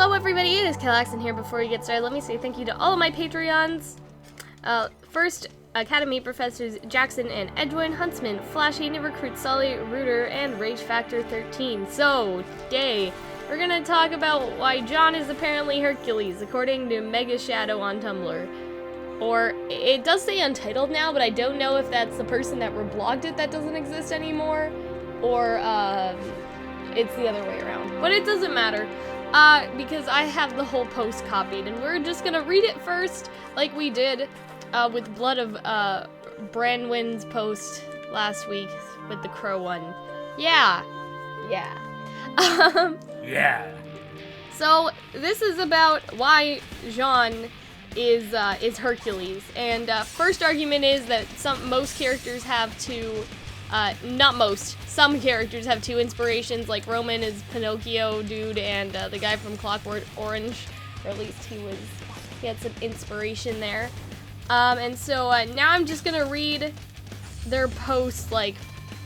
Hello everybody, it is Calxiyn here. Before we get started, let me say thank you to all of my Patreons. First, Academy Professors Jackson and Edwin, Huntsman, Flashy, New Recruit Sully, Rooter, and Rage Factor 13. So, today, we're gonna talk about why Jaune is apparently Hercules, according to Mega Shadow on Tumblr. Or, it does say Untitled now, but I don't know if that's the person that reblogged it that doesn't exist anymore, or, it's the other way around. But it doesn't matter. Because I have the whole post copied, and we're just gonna read it first, like we did, with Blood of, Branwyn's post last week with the crow one. Yeah. Yeah. So, this is about why Jaune is Hercules, and, first argument is that most characters have two, some characters have two inspirations, like Roman is Pinocchio dude, and the guy from Clockwork Orange, or at least he had some inspiration there. And so now I'm just gonna read their posts like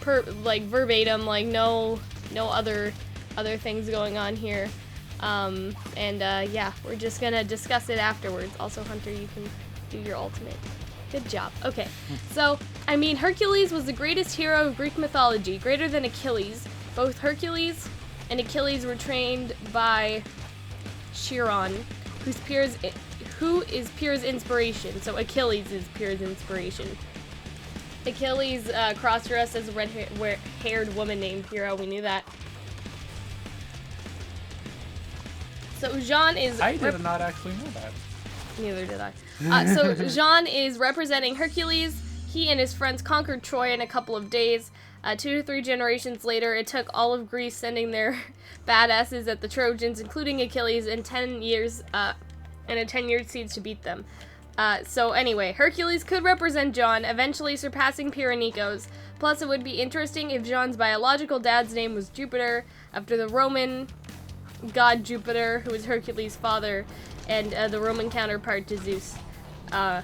verbatim, like no other things going on here. Yeah, we're just gonna discuss it afterwards. Also, Hunter, you can do your ultimate. Good job. Okay, so, I mean, Hercules was the greatest hero of Greek mythology, greater than Achilles. Both Hercules and Achilles were trained by Chiron, who is Pyrrha's inspiration. So Achilles is Pyrrha's inspiration. Achilles cross-dressed as a red-haired woman named Pyrrha. We knew that. So Jaune is... I did not actually know that. Neither did I. So Jaune is representing Hercules. He and his friends conquered Troy in a couple of days. 2 to 3 generations later, it took all of Greece sending their badasses at the Trojans, including Achilles, in 10 years, and a 10-year siege to beat them. So anyway, Hercules could represent Jaune, eventually surpassing Pyrrha Nikos. Plus, it would be interesting if Jaune's biological dad's name was Jupiter, after the Roman god Jupiter, who was Hercules' father, and the Roman counterpart to Zeus. I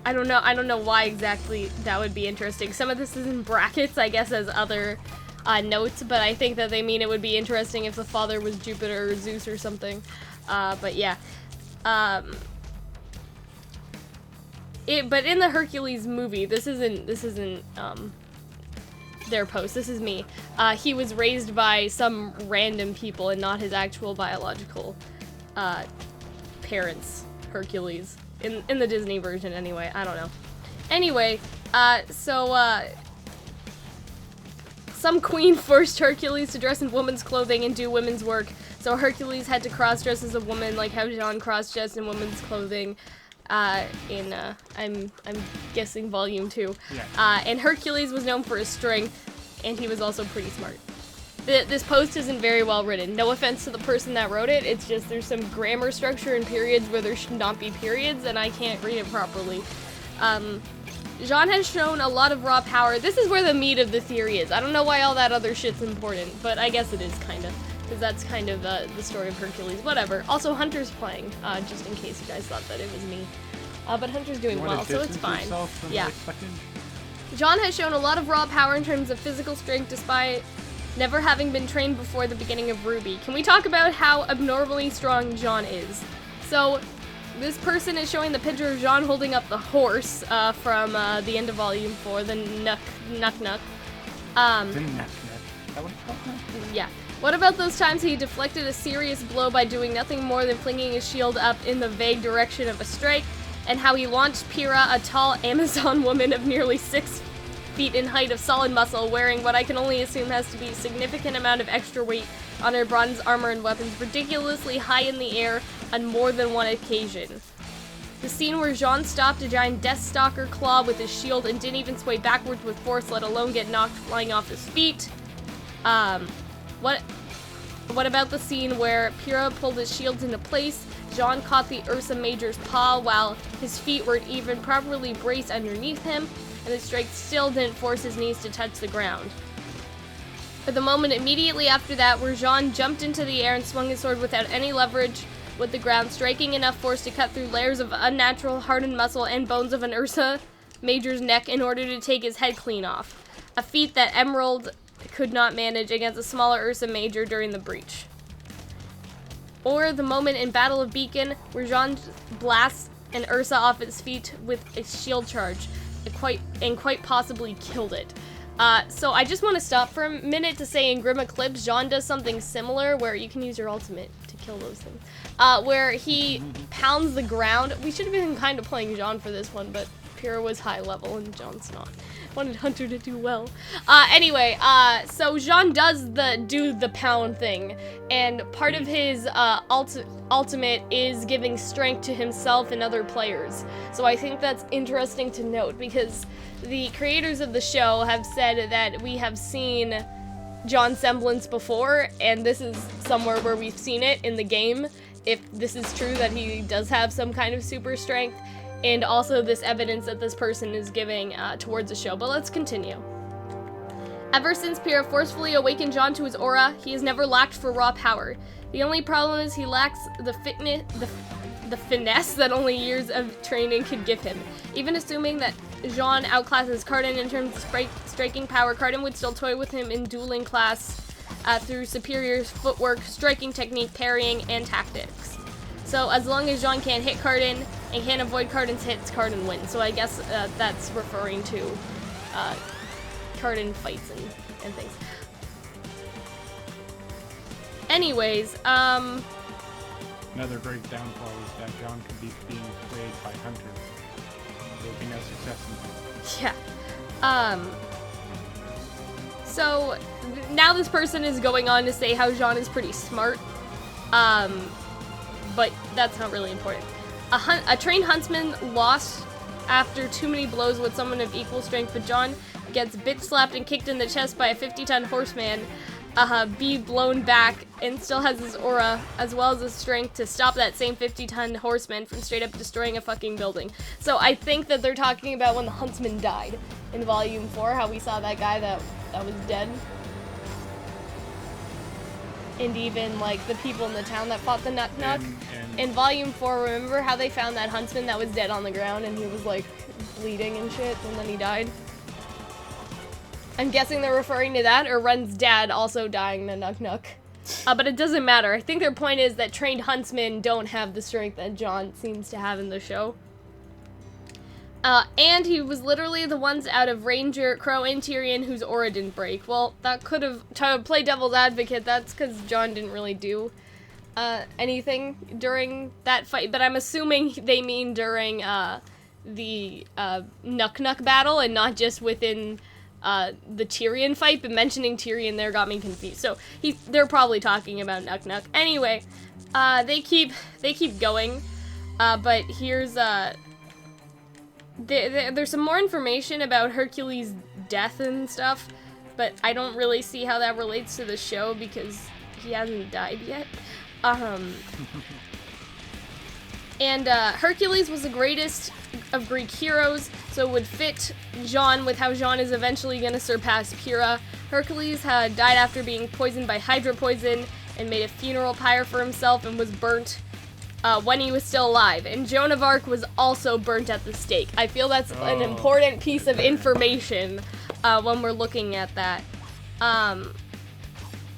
don't know why exactly that would be interesting. Some of this is in brackets, I guess, as other notes, but I think that they mean it would be interesting if the father was Jupiter or Zeus or something. But yeah. But in the Hercules movie, this isn't their post. This is me. He was raised by some random people and not his actual biological parents, Hercules. In the Disney version, anyway. I don't know. Anyway, some queen forced Hercules to dress in woman's clothing and do women's work, so Hercules had to cross-dress as a woman, like how Jaune cross-dressed in women's clothing. I'm guessing volume 2. Yeah. And Hercules was known for his strength, and he was also pretty smart. This post isn't very well written. No offense to the person that wrote it, it's just there's some grammar structure in periods where there should not be periods, and I can't read it properly. Jaune has shown a lot of raw power. This is where the meat of the theory is. I don't know why all that other shit's important, but I guess it is, kinda. Because that's kind of the story of Hercules. Whatever. Also, Hunter's playing, just in case you guys thought that it was me. But Hunter's doing well, so it's fine. Yeah. Jaune has shown a lot of raw power in terms of physical strength, despite never having been trained before the beginning of RWBY. Can we talk about how abnormally strong Jaune is? So, this person is showing the picture of Jaune holding up the horse from the end of Volume 4, the Nuck. The Nuck. That what it's called now? Yeah. What about those times he deflected a serious blow by doing nothing more than flinging his shield up in the vague direction of a strike, and how he launched Pyrrha, a tall Amazon woman of nearly 6 feet in height of solid muscle, wearing what I can only assume has to be a significant amount of extra weight on her bronze armor and weapons, ridiculously high in the air on more than one occasion. The scene where Jaune stopped a giant Deathstalker claw with his shield and didn't even sway backwards with force, let alone get knocked flying off his feet. What about the scene where Pyrrha pulled his shields into place, Jaune caught the Ursa Major's paw while his feet weren't even properly braced underneath him, and the strike still didn't force his knees to touch the ground. But the moment immediately after that, where Jaune jumped into the air and swung his sword without any leverage with the ground, striking enough force to cut through layers of unnatural hardened muscle and bones of an Ursa Major's neck in order to take his head clean off. A feat that Emerald could not manage against a smaller Ursa Major during the breach. or the moment in Battle of Beacon where Jaune blasts an Ursa off its feet with a shield charge, and quite possibly killed it. So I just want to stop for a minute to say in Grim Eclipse, Jaune does something similar where you can use your ultimate to kill those things. Where he pounds the ground. We should have been kind of playing Jaune for this one, but Pyrrha was high level and Jaune's not. Wanted Hunter to do well. Anyway, so Jaune does do the pound thing, and part of his ultimate is giving strength to himself and other players. So I think that's interesting to note, because the creators of the show have said that we have seen Jaune's semblance before, and this is somewhere where we've seen it in the game, if this is true that he does have some kind of super strength, and also this evidence that this person is giving towards the show. But let's continue. Ever since Pyrrha forcefully awakened Jaune to his aura, he has never lacked for raw power. The only problem is he lacks the finesse that only years of training could give him. Even assuming that Jaune outclasses Cardin in terms of striking power, Cardin would still toy with him in dueling class through superior footwork, striking technique, parrying, and tactics. So as long as Jaune can't hit Cardin and can't avoid Cardin's hits, Cardin wins. So I guess that's referring to Cardin fights and things. Anyways, Another great downfall is that Jaune could be being played by Hunter. There would be no success in that. Yeah. So now this person is going on to say how Jaune is pretty smart. But that's not really important. A trained huntsman lost after too many blows with someone of equal strength, but Jaune gets bitch slapped and kicked in the chest by a 50-ton horseman, be blown back, and still has his aura as well as the strength to stop that same 50-ton horseman from straight up destroying a fucking building. So I think that they're talking about when the huntsman died in Volume 4, how we saw that guy that was dead. And even, like, the people in the town that fought the Nut-Nuck. In Volume 4, remember how they found that huntsman that was dead on the ground and he was, like, bleeding and shit, and then he died? I'm guessing they're referring to that, or Ren's dad also dying in the Nut-Nuck. But it doesn't matter. I think their point is that trained huntsmen don't have the strength that Jaune seems to have in the show. And he was literally the ones out of Ranger, Crow, and Tyrion whose aura didn't break. Well, that could have, to play devil's advocate, that's because Jaune didn't really do anything during that fight. But I'm assuming they mean during the Nut-Nuck battle and not just within the Tyrion fight. But mentioning Tyrion there got me confused. So they're probably talking about Nut-Nuck. Anyway, they keep going. But here's there's some more information about Hercules' death and stuff, but I don't really see how that relates to the show because he hasn't died yet. And Hercules was the greatest of Greek heroes, so it would fit Jaune with how Jaune is eventually going to surpass Pyrrha. Hercules had died after being poisoned by Hydra poison and made a funeral pyre for himself and was burnt when he was still alive. And Joan of Arc was also burnt at the stake. I feel that's an important piece of information when we're looking at that.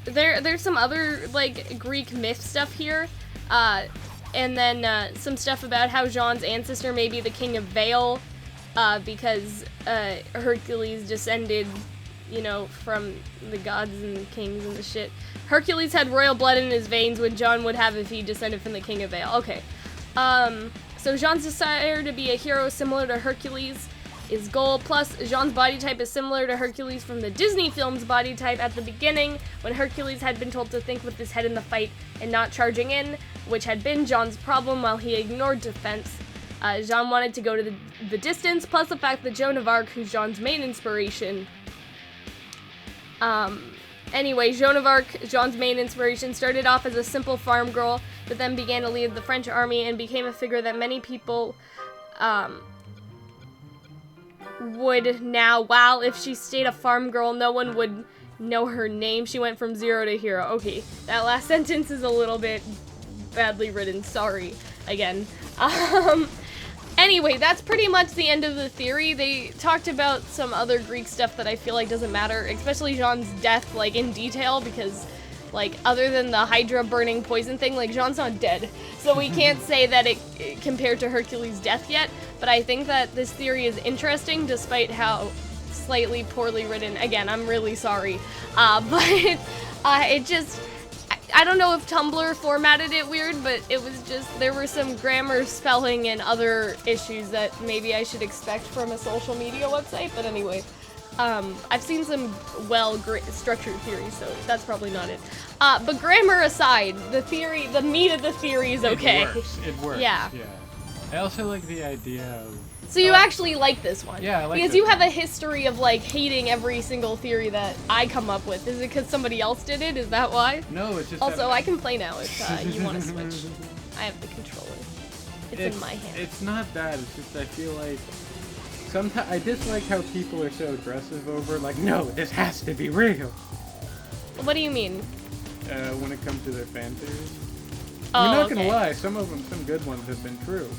There's some other, like, Greek myth stuff here. And then some stuff about how Jaune's ancestor may be the king of Vale, because Hercules descended, you know, from the gods and kings and the shit. Hercules had royal blood in his veins, which Jaune would have if he descended from the king of Vale. Okay. So Jaune's desire to be a hero similar to Hercules is goal, plus Jaune's body type is similar to Hercules from the Disney film's body type at the beginning, when Hercules had been told to think with his head in the fight and not charging in, which had been Jaune's problem while he ignored defense. Jaune wanted to go to the distance, plus the fact that Joan of Arc, who's Jaune's main inspiration. Anyway, Joan of Arc, Jaune's main inspiration, started off as a simple farm girl, but then began to lead the French army and became a figure that many people would now, while if she stayed a farm girl, no one would know her name. She went from zero to hero. Okay, that last sentence is a little bit badly written. Sorry, again. Anyway, that's pretty much the end of the theory. They talked about some other Greek stuff that I feel like doesn't matter, especially Jaune's death, like, in detail, because Like, other than the Hydra burning poison thing, like, Jaune's not dead. So we can't say that it compared to Hercules' death yet, but I think that this theory is interesting despite how slightly poorly written. Again, I'm really sorry. But it just... I don't know if Tumblr formatted it weird, but it was just... There were some grammar, spelling, and other issues that maybe I should expect from a social media website, but anyway... I've seen some well-structured theories, so that's probably not it. But grammar aside, the meat of the theory is okay. It works. Yeah. I also like the idea of... So you actually like this one? Yeah, I like because this you one. have a history of, like, hating every single theory that I come up with. Is it because somebody else did it? Is that why? No, it's just... Also, I can play now if you want to switch. I have the controller. It's in my hand. It's not that. It's just I feel like... Sometimes I dislike how people are so aggressive over, like, no, this has to be real. What do you mean? When it comes to their fan theories. Oh, I'm not okay. gonna lie, some of them, some good ones have been true.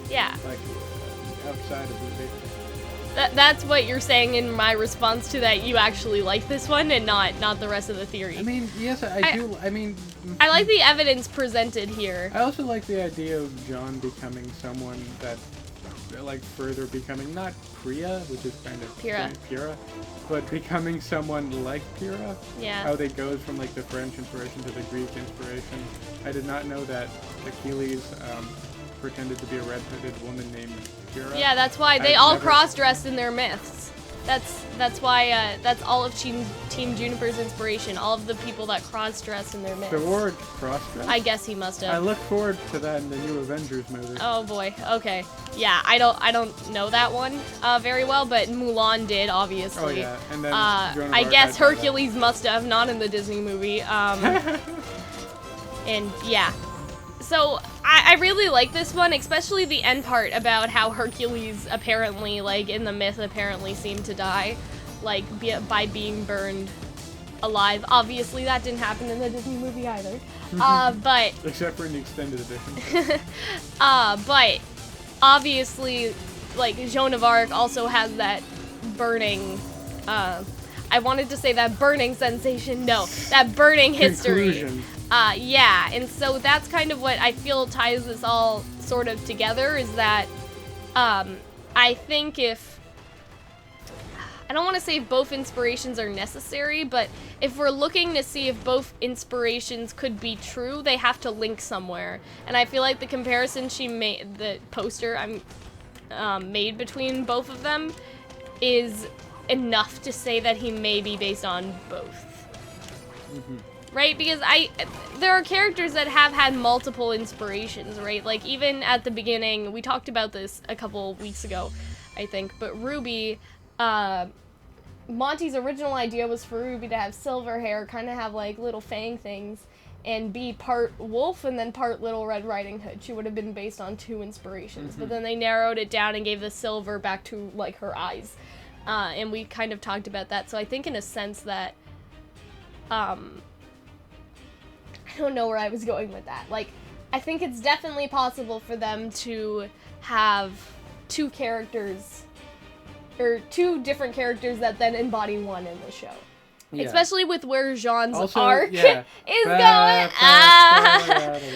Yeah. Like, outside of the That's what you're saying in my response to that you actually like this one and not the rest of the theory. I mean, yes, I do. I mean... I like the evidence presented here. I also like the idea of Jaune becoming someone that... like further becoming not Priya, which is kind of Pyrrha, but becoming someone like Pyrrha. Yeah. How they goes from like the French inspiration to the Greek inspiration. I did not know that Achilles pretended to be a red-hooded woman named Pyrrha. Yeah, that's why they all cross-dressed in their myths. That's why that's all of Team Juniper's inspiration. All of the people that cross-dress in their myths. The word cross-dress? I guess he must have. I look forward to that in the new Avengers movie. Oh boy. Okay. Yeah, I don't know that one very well, but Mulan did obviously. Oh yeah, and then I guess Hercules must have, not in the Disney movie. And yeah. So I really like this one, especially the end part about how Hercules apparently, like in the myth, apparently seemed to die, like by being burned alive. Obviously, that didn't happen in the Disney movie either. But except for in the extended edition. But obviously, like Joan of Arc also has that burning. I wanted to say that burning sensation. No, that burning history. Conclusion. Yeah, and so that's kind of what I feel ties this all sort of together, is that, I think I don't want to say both inspirations are necessary, but if we're looking to see if both inspirations could be true, they have to link somewhere. And I feel like the comparison she made, the poster made between both of them, is enough to say that he may be based on both. Mm-hmm. Right? Because there are characters that have had multiple inspirations, right? Like, even at the beginning, we talked about this a couple weeks ago, I think, but RWBY, Monty's original idea was for RWBY to have silver hair, kind of have, like, little fang things, and be part wolf and then part Little Red Riding Hood. She would have been based on two inspirations, but then they narrowed it down and gave the silver back to, like, her eyes. And we kind of talked about that, so I think in a sense that, I don't know where I was going with that. Like, I think it's definitely possible for them to have two characters, or two different characters that then embody one in the show. Yeah. Especially with where Jaune's arc is going.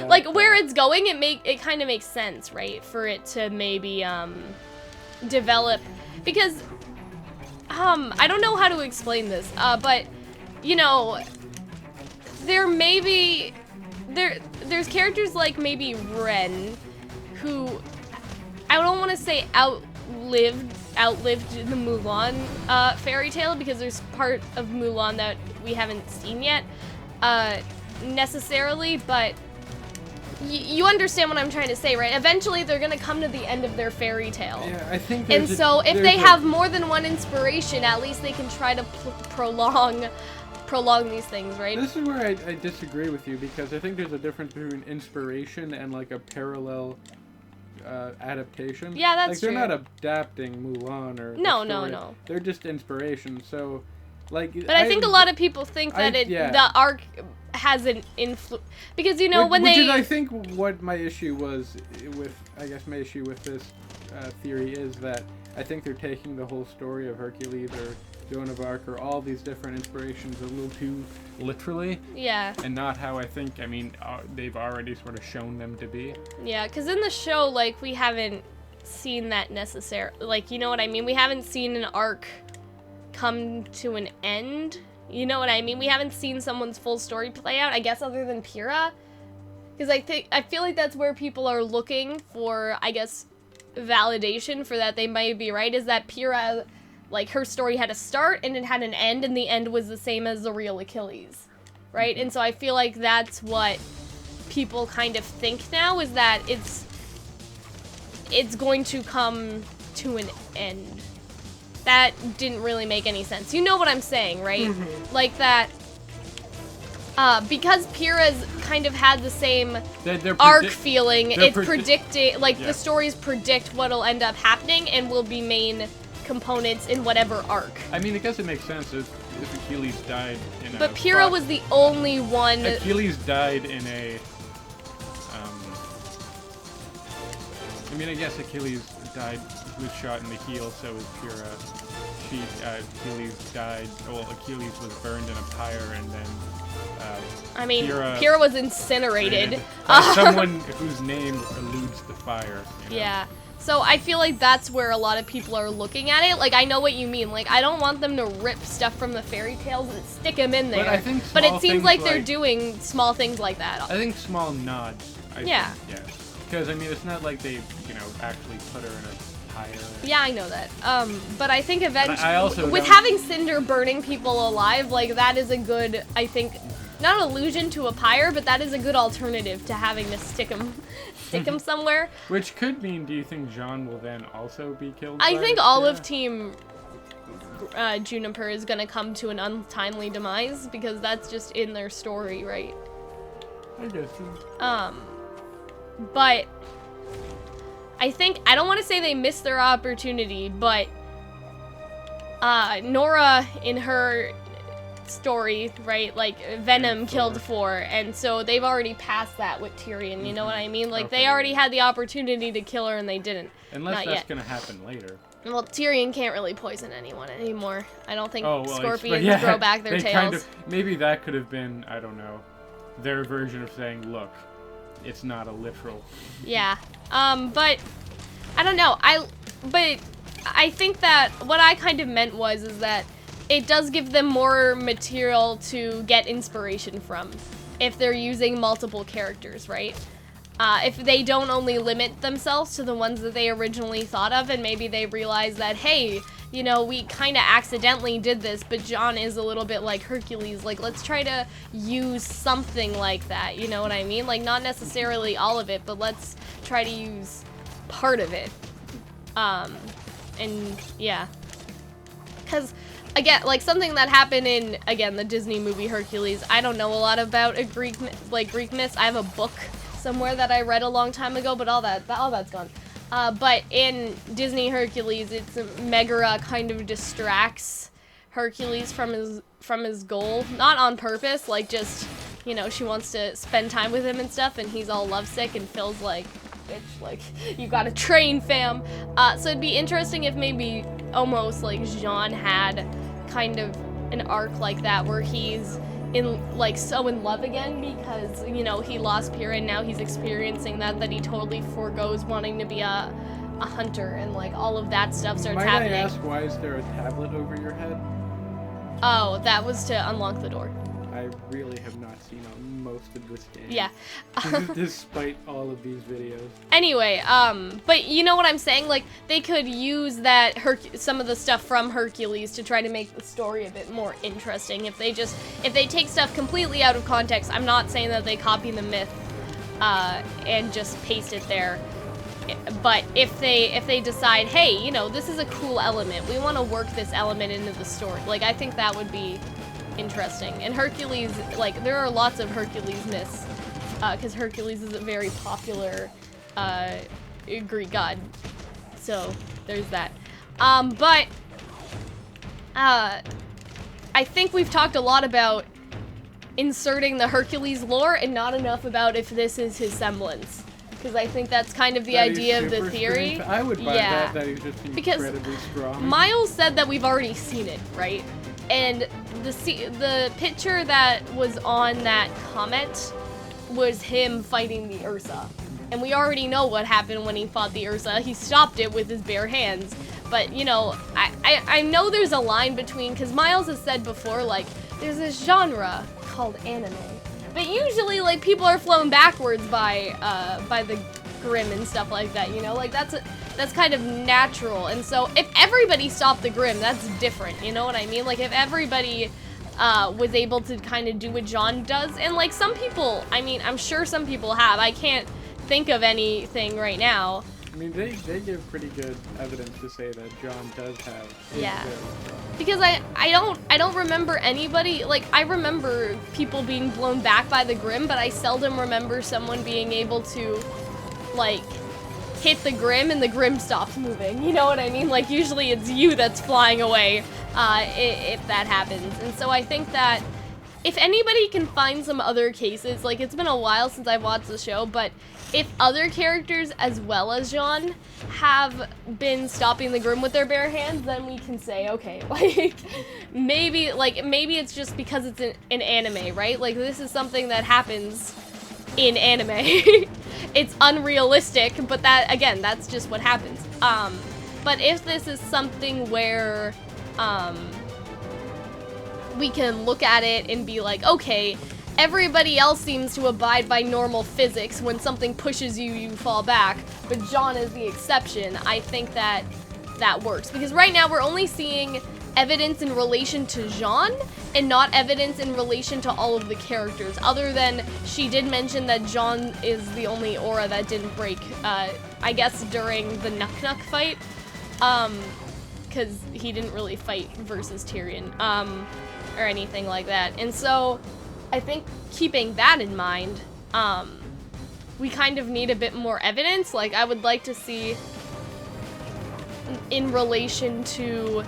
Like, where it's going, it kind of makes sense, right? For it to maybe, develop. Because, I don't know how to explain this, but, you know, there's characters like maybe Ren, who I don't want to say outlived the Mulan fairy tale, because there's part of Mulan that we haven't seen yet necessarily, but you understand what I'm trying to say, right? Eventually they're gonna come to the end of their fairy tale. Yeah, I think. And so if they have more than one inspiration, at least they can try to prolong these things, right? This is where I disagree with you, because I think there's a difference between inspiration and like a parallel adaptation. Yeah, that's true. Like, they're not adapting Mulan or No. They're just inspiration. So, like. But I think a lot of people think that the arc has an influence, because you know which is, I think, what my issue was with. I guess my issue with this theory is that I think they're taking the whole story of Hercules, or Joan of Arc, or all these different inspirations a little too literally. Yeah. And not how I think, I mean, they've already sort of shown them to be. Yeah, because in the show, like, we haven't seen that necessarily. Like, you know what I mean? We haven't seen an arc come to an end. You know what I mean? We haven't seen someone's full story play out, I guess, other than Pyrrha. Because I feel like that's where people are looking for, I guess, validation for that they might be right, is that Pyrrha, like, her story had a start and it had an end, and the end was the same as the real Achilles, right? And so I feel like that's what people kind of think now, is that it's going to come to an end. That didn't really make any sense. You know what I'm saying, right? Like that, because Pyrrha's kind of had the same arc feeling, it's predicting, like, the stories predict what'll end up happening and will be main components in whatever arc. I mean, I guess it makes sense if Achilles died in But Pyrrha was the only one... Achilles died in a... I mean, I guess Achilles died, he was shot in the heel, so was Pyrrha. Achilles died, well, Achilles was burned in a pyre, and then... I mean, Pyrrha was incinerated. Someone whose name eludes the fire. You know? Yeah. So I feel like that's where a lot of people are looking at it. Like, I know what you mean. Like, I don't want them to rip stuff from the fairy tales and stick them in there. But it seems like they're doing small things like that. I think small nods. Yeah. Because, I mean, it's not like they, you know, actually put her in a pyre. Yeah, I know that. But I think eventually, with having Cinder burning people alive, like, that is a good, I think, not an allusion to a pyre, but that is a good alternative to having to stick them somewhere. Which could mean, do you think Jaune will then also be killed? I think all of Team Juniper is going to come to an untimely demise, because that's just in their story, right? I guess so. But I think, I don't want to say they missed their opportunity, but Nora, in her story, right, like, Venom killed Thor, and so they've already passed that with Tyrion, you know what I mean? Like, they already had the opportunity to kill her and they didn't. Unless that's gonna happen later. Well, Tyrion can't really poison anyone anymore. I don't think scorpions grow back their tails. Kind of, maybe that could have been, I don't know, their version of saying, look, it's not a literal. Yeah. But I don't know. But I think that what I kind of meant is that it does give them more material to get inspiration from if they're using multiple characters, right? If they don't only limit themselves to the ones that they originally thought of, and maybe they realize that, hey, you know, we kind of accidentally did this, but Jaune is a little bit like Hercules. Like, let's try to use something like that, you know what I mean? Like, not necessarily all of it, but let's try to use part of it. And, yeah. Because, again, like, something that happened in, again, the Disney movie Hercules, I don't know a lot about Greek myths. I have a book somewhere that I read a long time ago, but all that's gone. But in Disney Hercules, it's Megara kind of distracts Hercules from his goal, not on purpose, like, just, you know, she wants to spend time with him and stuff, and he's all lovesick, and Phil's like, bitch, like, you gotta train, fam. So it'd be interesting if maybe almost like Jaune had kind of an arc like that, where he's so in love again because, you know, he lost Pyrrha and now he's experiencing that he totally forgoes wanting to be a hunter, and, like, all of that stuff starts happening. Might I ask, why is there a tablet over your head? Oh, that was to unlock the door. I really have not seen most of this game. Yeah. Despite all of these videos. Anyway, but you know what I'm saying? Like, they could use that some of the stuff from Hercules to try to make the story a bit more interesting. If they take stuff completely out of context, I'm not saying that they copy the myth and just paste it there. But if they decide, hey, you know, this is a cool element, we want to work this element into the story, like, I think that would be interesting. And Hercules, like, there are lots of Hercules myths, because Hercules is a very popular Greek god, so there's that. But I think we've talked a lot about inserting the Hercules lore and not enough about if this is his semblance. because I think that's kind of the That idea he's of the super theory. strength. I would buy that he's just incredibly strong. Miles said that we've already seen it, right? And the picture that was on that comment was him fighting the Ursa. And we already know what happened when he fought the Ursa. He stopped it with his bare hands. But, you know, I know there's a line between, because Miles has said before, like, there's this genre called anime. But usually, like, people are flown backwards by the Grimm and stuff like that, you know? Like, that's kind of natural. And so, if everybody stopped the Grimm, that's different, you know what I mean? Like, if everybody was able to kind of do what Jaune does, and, like, some people, I mean, I'm sure some people have. I can't think of anything right now. I mean, they give pretty good evidence to say that Jaune does have. Yeah. Because I don't remember anybody, like, I remember people being blown back by the Grimm, but I seldom remember someone being able to, like, hit the Grimm and the Grimm stops moving. You know what I mean? Like, usually it's you that's flying away if that happens. And so I think that if anybody can find some other cases, like, it's been a while since I've watched the show, but if other characters as well as Jaune have been stopping the Grimm with their bare hands, then we can say, okay, maybe it's just because it's an anime, right? Like, this is something that happens in anime. It's unrealistic, but that, again, that's just what happens. But if this is something where, we can look at it and be like, okay, everybody else seems to abide by normal physics. When something pushes you, you fall back, but Jaune is the exception. I think that works, because right now we're only seeing evidence in relation to Jaune and not evidence in relation to all of the characters, other than she did mention that Jaune is the only aura that didn't break, I guess during the Nuck fight, because he didn't really fight versus Tyrion, or anything like that. And so I think keeping that in mind, we kind of need a bit more evidence. Like, I would like to see in relation to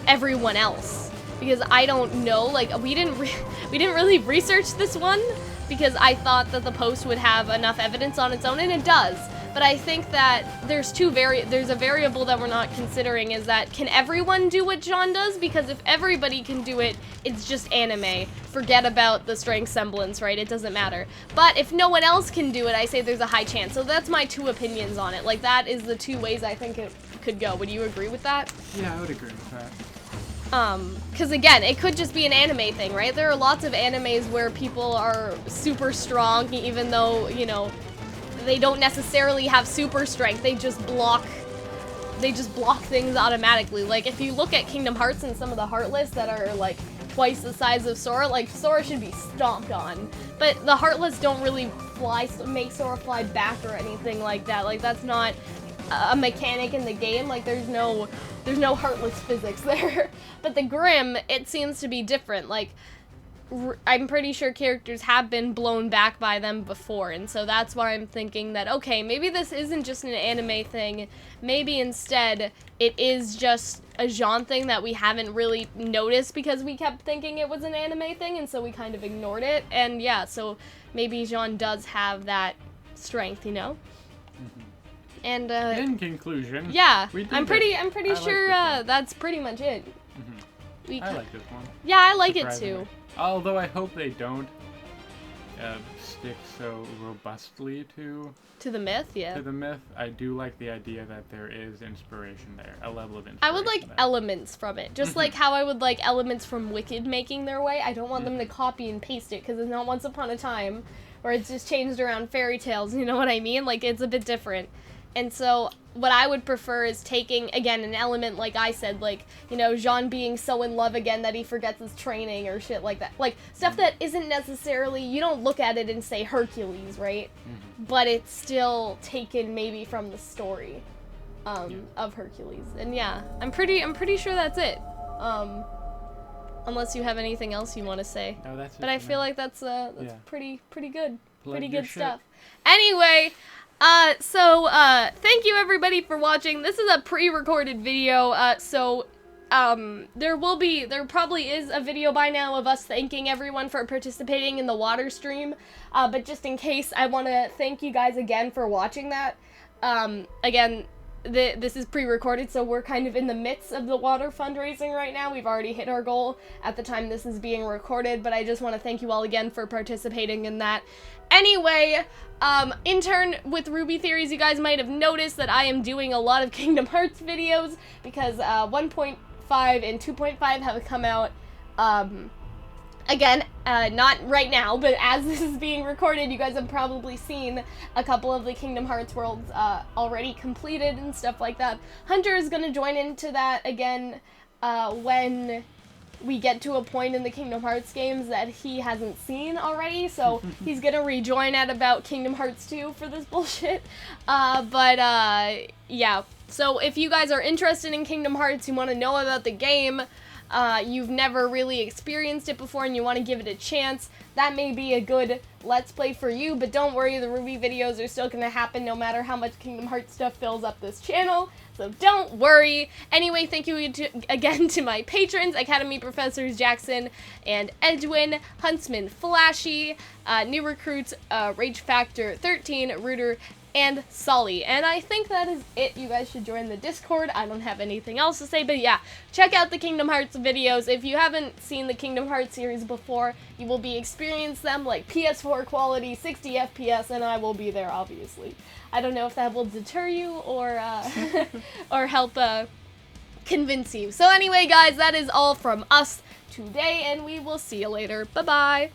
everyone else, because I don't know, like, we didn't really research this one, because I thought that the post would have enough evidence on its own, and it does. But I think that there's a variable that we're not considering, is that can everyone do what Jaune does? Because if everybody can do it, it's just anime. Forget about the strength semblance, right? It doesn't matter. But if no one else can do it, I say there's a high chance. So that's my two opinions on it. Like, that is the two ways I think it could go. Would you agree with that? Yeah, I would agree with that. Because again, it could just be an anime thing, right? There are lots of animes where people are super strong, even though, you know, they don't necessarily have super strength. They just block things automatically. Like, if you look at Kingdom Hearts and some of the Heartless that are, like, twice the size of Sora, like, Sora should be stomped on. But the Heartless don't really make Sora fly back or anything like that. Like, that's not a mechanic in the game. Like, there's no Heartless physics there. But the Grimm, it seems to be different. Like, I'm pretty sure characters have been blown back by them before, and so that's why I'm thinking that, okay, maybe this isn't just an anime thing. Maybe instead it is just a Jaune thing that we haven't really noticed because we kept thinking it was an anime thing, and so we kind of ignored it. And yeah, so maybe Jaune does have that strength, you know? And in conclusion, yeah, I'm pretty sure that's pretty much it. I like this one. Yeah, I like it too. Although I hope they don't stick so robustly to the myth, yeah. To the myth, I do like the idea that there is inspiration there, a level of inspiration. I would like elements from it, just like how I would like elements from Wicked making their way. I don't want them to copy and paste it, because it's not Once Upon a Time, where it's just changed around fairy tales, you know what I mean? Like, it's a bit different. And so what I would prefer is taking, again, an element, like I said, like, you know, Jaune being so in love again that he forgets his training or shit like that. Like, stuff that isn't necessarily, you don't look at it and say Hercules, right? But it's still taken maybe from the story of Hercules. And yeah, I'm pretty sure that's it. Unless you have anything else you want to say. No, that's it. But I feel like that's pretty good. Pretty good stuff. Shit. Anyway, so thank you everybody for watching. This is a pre-recorded video, so there probably is a video by now of us thanking everyone for participating in the water stream, but just in case, I want to thank you guys again for watching that. Again, this is pre-recorded, so we're kind of in the midst of the water fundraising right now. We've already hit our goal at the time this is being recorded, but I just want to thank you all again for participating in that. Anyway, in turn with RWBY Theories, you guys might have noticed that I am doing a lot of Kingdom Hearts videos, because 1.5 and 2.5 have come out, again, not right now, but as this is being recorded, you guys have probably seen a couple of the Kingdom Hearts worlds already completed and stuff like that. Hunter is going to join into that again when we get to a point in the Kingdom Hearts games that he hasn't seen already, so he's going to rejoin at about Kingdom Hearts 2 for this bullshit. Yeah, so if you guys are interested in Kingdom Hearts, you want to know about the game, you've never really experienced it before and you want to give it a chance, that may be a good Let's Play for you, but don't worry, the RWBY videos are still going to happen no matter how much Kingdom Hearts stuff fills up this channel, so don't worry. Anyway, thank you again to my patrons, Academy Professors Jackson and Edwin, Huntsman Flashy, new recruits Rage Factor 13, Rooter, and Solly. And I think that is it. You guys should join the Discord. I don't have anything else to say, but yeah, check out the Kingdom Hearts videos. If you haven't seen the Kingdom Hearts series before, you will be experiencing them like PS4 quality, 60 FPS, and I will be there, obviously. I don't know if that will deter you or or help convince you. So anyway, guys, that is all from us today, and we will see you later. Bye-bye!